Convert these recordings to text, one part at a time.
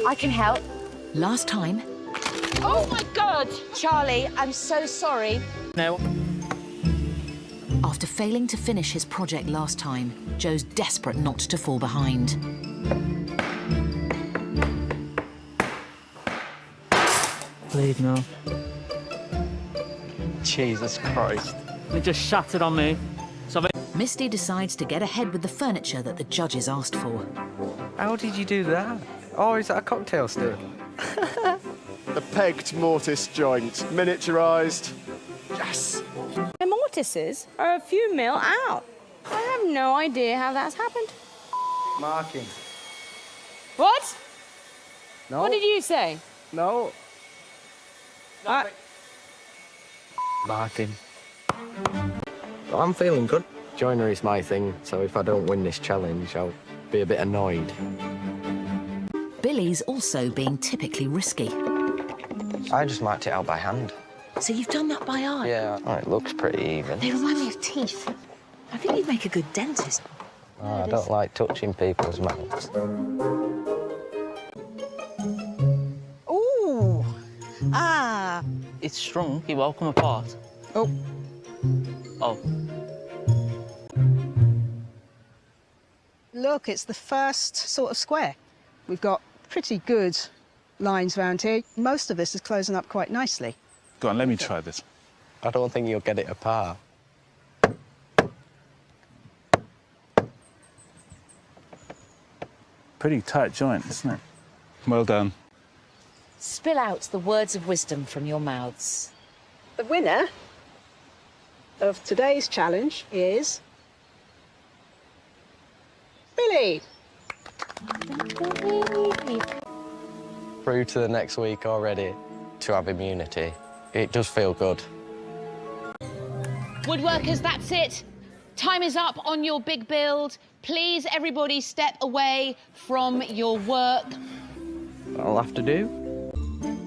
I can help. Last time... Oh, my God! Charlie, I'm so sorry. No. After failing to finish his project last time, Joe's desperate not to fall behind. Please, no. Jesus Christ. It just shattered on me. So Misty decides to get ahead with the furniture that the judges asked for. How did you do that? Oh, is that a cocktail still? The pegged mortise joint, miniaturised. Yes! The mortises are a few mil out. I have no idea how that's happened. Marking. What? No. What did you say? No. Marking. I'm feeling good. Joinery's my thing, so if I don't win this challenge, I'll be a bit annoyed. Billy's also being typically risky. I just marked it out by hand. So you've done that by eye? Yeah. Oh, it looks pretty even. They remind me of teeth. I think you'd make a good dentist. Oh, I don't like touching people's mouths. Ooh. Ah. it's strong. It will come apart. Oh. Oh. Look, it's the first sort of square. We've got pretty good lines round here. Most of this is closing up quite nicely. Go on, let me try this. I don't think you'll get it apart. Pretty tight joint, isn't it? Well done. Spill out the words of wisdom from your mouths. The winner of today's challenge is Billy. Through to the next week already to have immunity. It does feel good. Woodworkers, that's it. Time is up on your big build. Please, everybody, step away from your work. I'll have to do.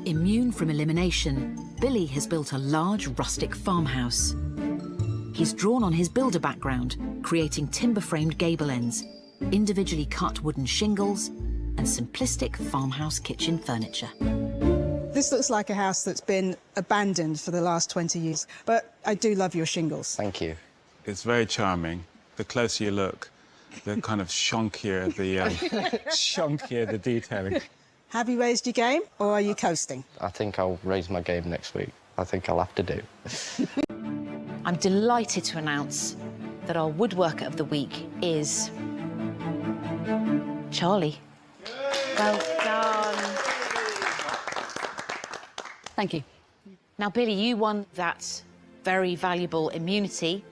Immune from elimination, Billy has built a large rustic farmhouse. He's drawn on his builder background, creating timber-framed gable ends, individually cut wooden shingles, and simplistic farmhouse kitchen furniture. This looks like a house that's been abandoned for the last 20 years, but I do love your shingles. Thank you. It's very charming. The closer you look, the kind of shonkier the detailing. Have you raised your game, or are you coasting? I think I'll raise my game next week. I think I'll have to do. I'm delighted to announce that our Woodworker of the Week is Charlie. Well done. Thank you. Now, Billy, you won that very valuable immunity.